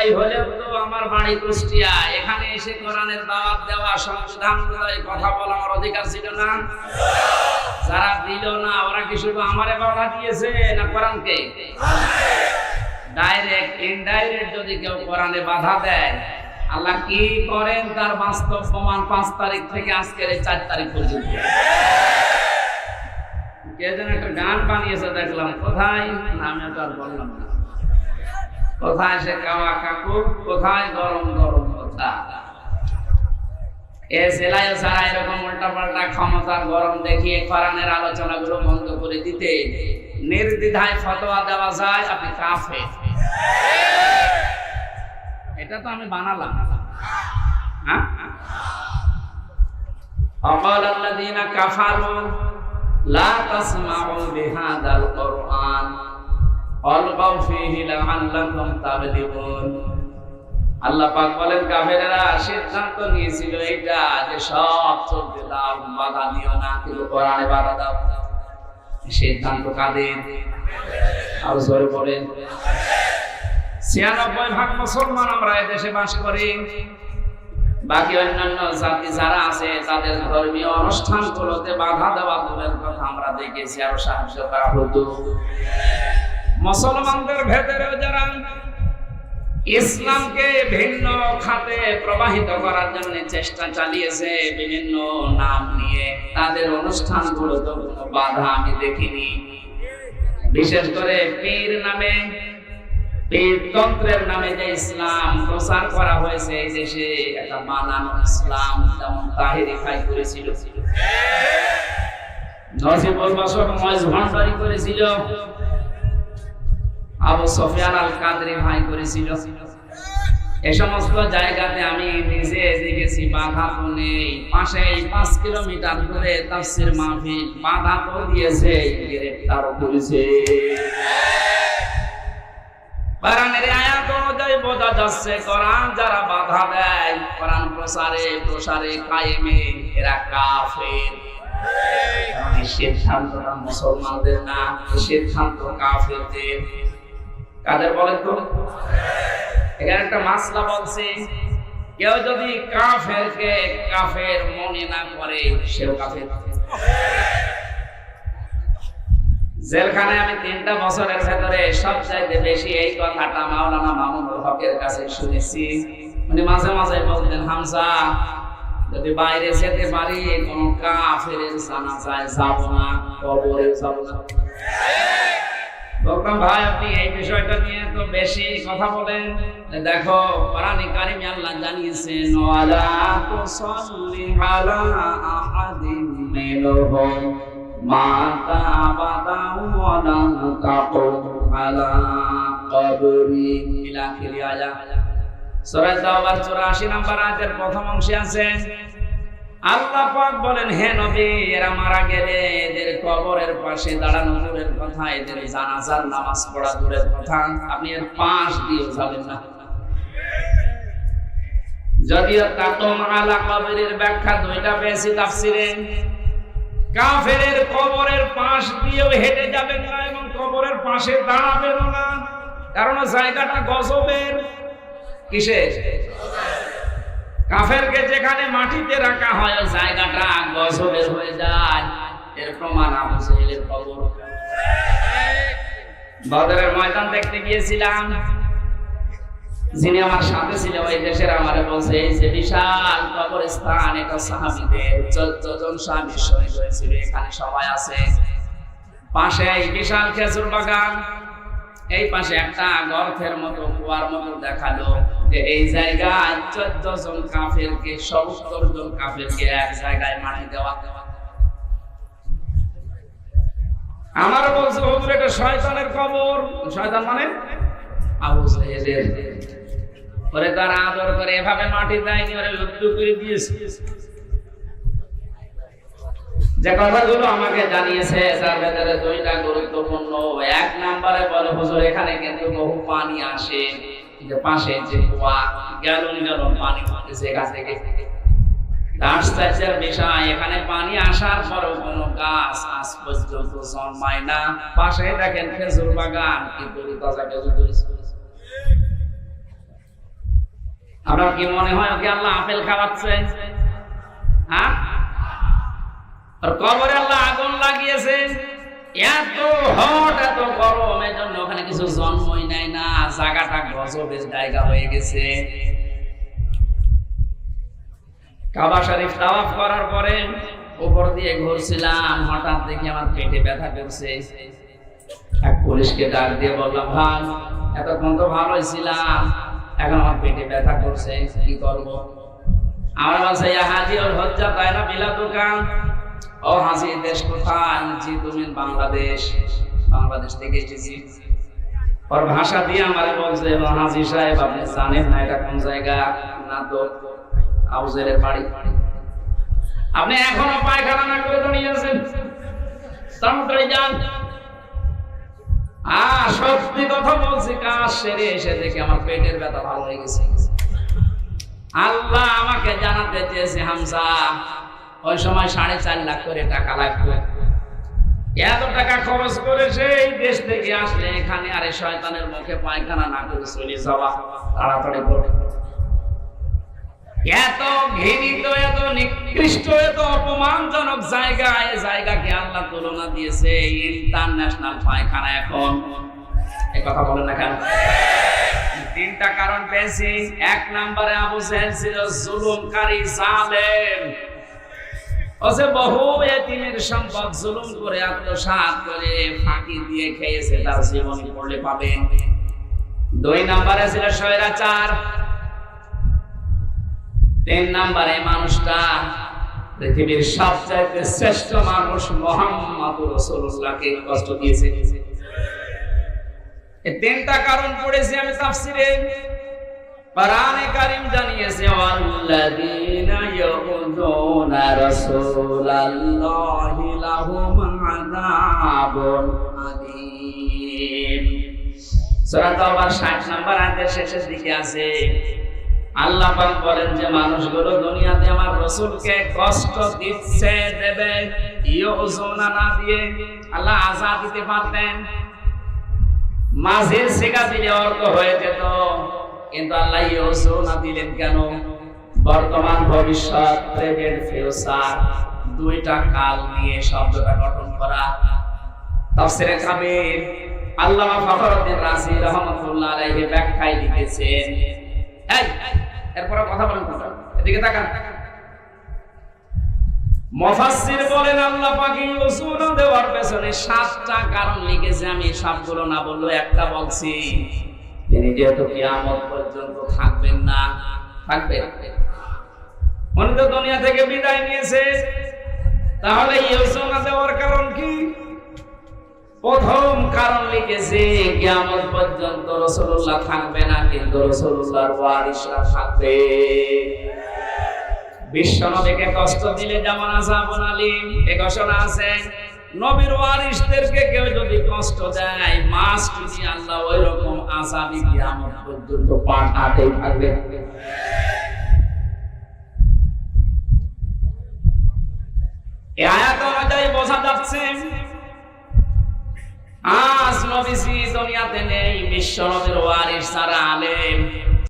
ব্যবসায়ী হলেও তো আমার বাড়ি কুষ্টিয়া, এখানে এসে কোরআনের দাওয়াত দেওয়া, সংবিধান অনুযায়ী কথা বলা আমার অধিকার ছিল না? যারা দিল না ওরা কি শুধু আমারে বাধা দিয়েছে না কোরআনকে? ডাইরেক্ট ইনডাইরেক্ট যদি কেউ কোরআনে বাধা দেয়, আল্লাহ কি করেন তার বাস্তব প্রমাণ 5 তারিখ থেকে আজকের 4 তারিখ পর্যন্ত। কে যেন একটা গান বানিয়েছে দেখলাম, কোথায় আমি তো আর বললাম না, কোথায় সে কাওয়া কাকু, কোথায় গরম গরম কথা। এ সেলাই সারা এরকম উল্টা পাল্টা ক্ষমতার গরম দেখিয়ে কোরআনের আলোচনাগুলো বন্ধ করে দিতে নির্দ্বিধায় ফতোয়া দেওয়া যায় আপনি কাফের। এটা তো আমি বানালাম। হ্যাঁ, وقال الذين كفروا لا تسمعوا بهذا القرآن والغوا فيه لعلكم تغلبون। আল্লাহ পাক বলেন কাফেররা সিদ্ধান্ত নিয়েছিল এইটা যে সব চলতে দাও, বাধা দিও না, কিন্তু কোরআনে বাধা দাও। সিদ্ধান্ত কাদের? আর জোরে বলেন। 96% মুসলমান আমরা এই দেশে বাস করি। বাকি অন্যান্য জাতি যারা আছে তাদের ধর্মীয় অনুষ্ঠানগুলোতে বাধা দেওয়া দূরের কথা, আমরা দেখেছি আরো সাহায্য করা হতো। মুসলমানদের ভেতরে যারা ইসলামকে ভিন্ন খাতে প্রবাহিত করার জন্য চেষ্টা চালিয়েছে বিভিন্ন নাম নিয়ে, তাদের অনুষ্ঠানগুলোতে কোনো বাধা আমি দেখিনি। বিশেষ করে পীর নামে, পীরতন্ত্রের নামে যে ইসলাম প্রচার করা হয়েছে এই দেশে, একটা বানানো ইসলাম, যেমন তাহেরি খাই করেছিল, নজিবুল বাশর ময়জ ভান্ডারি করেছিল, আবু সুফিয়ান আল কাদরি ভাই করেছিল। এই সমস্ত জায়গাতে আমি নিজে দেখেছি বাধা তো নেই। পাশে 5 কিলোমিটার দূরে তাফসীর মাহফিল, বাধা তো দিয়েছে, গ্রেফতারও করেছে। কোরআনের আয়াত অনুযায়ী বোঝা যাচ্ছে কোরআন যারা বাধা দেয় কোরআন প্রসারে কায়েমে, এরা কাফের। সিদ্ধান্তটা মুসলমানদের না, সিদ্ধান্ত কাফেরদের। কাদের বলেন তো? এখানে একটা মাসলা বলছি, কেউ যদি কাফেরকে কাফের মনে না করে সেও কাফের। জেলখানায় আমি 3টা বছরের ভেতরে সবচাইতে বেশি এই কথাটা মাওলানা মামুনুল হকের কাছে শুনেছি। উনি মাঝে মাঝে বলতেন, হামজা যদি বাইরে যেতে পারি কোন কাফেরের জানাজায় যাব না, কবরে যাব না। বলতাম, ভাই আপনি এই বিষয়টা নিয়ে তো বেশি কথা বলেন। দেখো কোরআনে কারিমে আল্লাহ জানিয়েছেন, ওয়ালা তুসাল্লি আলা আহাদিন মিনহুম মাতা আবাদা ওয়ালা তাকুম আলা কবরি ইলা আখিরি আয়াত। সূরা তাওবার 84 নম্বর আয়াতের প্রথম অংশে আছে আল্লাহ পাক বলেন, হে নবী, এরা মারা গেলে এদের কবরের পাশে দাঁড়ানো দূরের কথা, এদের জানাজার নামাজ পড়া দূরের কথা, আপনি এর পাশ দিয়ে যাবেন না। যদিও তাকুম আলা কবরের ব্যাখ্যা 2টা পেয়েছি তাফসীরে। কাফেরের কবরের পাশ দিয়েও হেঁটে যাবেন না এবং কবরের পাশে দাঁড়াবেন না, কারণ জায়গাটা গজবের। কিসের? কাফেরকে যেখানে মাটিতে রাখা হয় ওই জায়গাটা গজবের হয়ে যায়। এর প্রমাণ আবু জাহেলের কবর। বদরের ময়দান দেখতে গিয়েছিলাম, যিনি আমার সাথে ছিল ওই দেশের আমারে বলছে, এই যে বিশাল কবরস্থান, এটা সাহাবীদের 14 জন সাহাবী শহীদ হয়েছিল, এখানে সবাই আছে। পাশে এই বিশাল খেজুর বাগান, এই পাশে একটা গর্তের মতো কুয়ার মতো দেখালো যে এই জায়গায় 14 জন কাফেরকে, 70 জন কাফেরকে এক জায়গায় মাটি দেওয়া। আমার বলছে, হুজুর এটা শয়তানের কবর। শয়তান মানে আবু জাহেলের। ওরে তারা আদর করে এভাবে মাটি দেয়নি, ওরে লুপ্ত করে দিয়েছে। যে কথাগুলো আমাকে জানিয়েছে তার ভেতরে 2টা গুরুত্বপূর্ণ। 1 নম্বরে বলে, হুজুর এখানে কিন্তু বহু পানি আসে, যে পাশে যে কুয়া, গ্যালন গ্যালন পানি পড়তেছে এখান থেকে। আশ্চর্যের বিষয়, এখানে পানি আসার পরও কোনো গাছ আজ পর্যন্ত জন্মায় না। পাশে দেখেন খেজুর বাগান, কিন্তু তাজা খেজুর ধরেছে। আপনার কি মনে হয় ওকে আল্লাহ আপেল খাওয়াচ্ছে? হ্যাঁ, আর কবরে আল্লাহ আগুন লাগিয়েছে, এত হট এত গরম, এর জন্য ওখানে কিছু জন্মই নেয় না, জায়গাটা গজবের জায়গা হয়ে গেছে। কাবা শরীফ তাওয়াফ করার পরে উপর দিয়ে ঘুরছিলাম, হঠাৎ দেখি আমার পেটে ব্যথা করছে। এক পুলিশকে ডাক দিয়ে বললাম, ভাই এতক্ষণ তো ভালোই ছিলাম, এখন আমার পেটে ব্যথা করছে, কি করব? আমার বলছে, ইয়া হাজি ওর হজ্জা তাই না বিলা দোকান। ও হাজি, দেশ কোথায়? জি তুমি বাংলাদেশ। বাংলাদেশ থেকে এসেছি। ওর ভাষা দিয়ে আমারে বলছে, হাজি সাহেব আপনি জানেন না এটা কোন জায়গা? না তো। আউজেলের বাড়ি। আপনি এখনো পায়খানা না করে দাঁড়িয়ে আছেন, তাড়াতাড়ি যান। সত্যি কথা বলছি, কাজ সেরে এসে দেখে আমার পেটের ব্যথা ভালো হয়ে গেছে। আল্লাহ আমাকে জানাতে চেয়েছে, হামজা ওই সময় 4.5 লাখ করে টাকা লাগবে, এত টাকা খরচ করে সেই দেশ থেকে আসলে এখানে আরে শয়তানের মুখে পায়খানা না করে চলে যাওয়া, তাড়াতাড়ি করে। এত ঘৃণিত, এত নিকৃষ্ট, এত অপমানজনক জায়গা, এই জায়গাকে আল্লাহ তুলনা দিয়েছে ইন্টারন্যাশনাল পায়খানা। এখন এই কথা বলেন না কেন? 3টা কারণ পেয়েছি। 1 নম্বরে আবু জাহেল ছিল জুলুমকারী, জালেম। ওসে বহু এতিমের সম্পদ জুলুম করে আত্মসাৎ করে ফাঁকি দিয়ে খেয়েছে, তার জীবনী পড়লে পাবেন। 2 নম্বরে ছিল স্বৈরাচার। 3 নম্বরে মানুষটা পৃথিবীর সবচাইতে শ্রেষ্ঠ মানুষ মুহাম্মদুর রাসূলুল্লাহকে কষ্ট দিয়েছে। এই 3টা কারণ পড়েছি আমি তাফসিরে। কোরআনে কারীম জানিয়েছে, ওয়াল্লাযীনা ইয়াউযুনা রাসূলাল্লাহি লাহুম আযাবুন আলীম। সূরা তাওবার 60 নম্বর আয়াতের শেষের দিকে আছে, আল্লাহ পাক বলেন যে মানুষগুলো দুনিয়াতে আমার রাসূলকে কষ্ট দিচ্ছে, দেবে। ইয়াউযুনা না দিয়ে আল্লাহ আযাব দিতে পারতেন, মাঝের সিগা দিলে অর্থ হয়ে যেত, কিন্তু আল্লাহ ইয়াউযুনা দিলেন কেন? বর্তমান, ভবিষ্যৎ, প্রেজেন্ট, ফিউচার, 2টা কাল নিয়ে শব্দটা গঠন করা। তাফসীরে কাবীর আল্লামা ফখরুদ্দীন রাজি রাহমাতুল্লাহ আলাইহি ব্যাখ্যায় লিখেছেন, এরপর কথা বলেন, এদিকে তাকান। মুফাসসির বলেন আল্লাহ পাক ইয়াউযুনা দেওয়ার পেছনে 7টা কারণ লিখেছে। আমি সবগুলো না বললেও একটা বলছি। তিনি যেহেতু কিয়ামত পর্যন্ত থাকবেন না, থাকবে, উনি তো দুনিয়া থেকে বিদায় নিয়েছে, তাহলে ইয়াউযুনা দেওয়ার কারণ কি? প্রথম কারণ লিখেছে, কিয়ামত পর্যন্ত রাসূলুল্লাহ থাকবে না, কিন্তু রাসূলুল্লাহর ওয়ারিসরা থাকবে। বিশ্বনবীকে কষ্ট দিলে যেমন আযাবুন আলীম, এই ঘোষণা আছে, নবীর ওয়ারিসদেরকে কেউ যদি কষ্ট দেয়, মাস্ট বি আল্লাহ ওই রকম আযাবই কিয়ামত পর্যন্ত পাঠাতেই থাকবে। এই আয়াত অনুযায়ী বোঝা যাচ্ছে আজ নবীজি দুনিয়াতে নেই, বিশ্ব নবীর ওয়ারিস যারা আলেম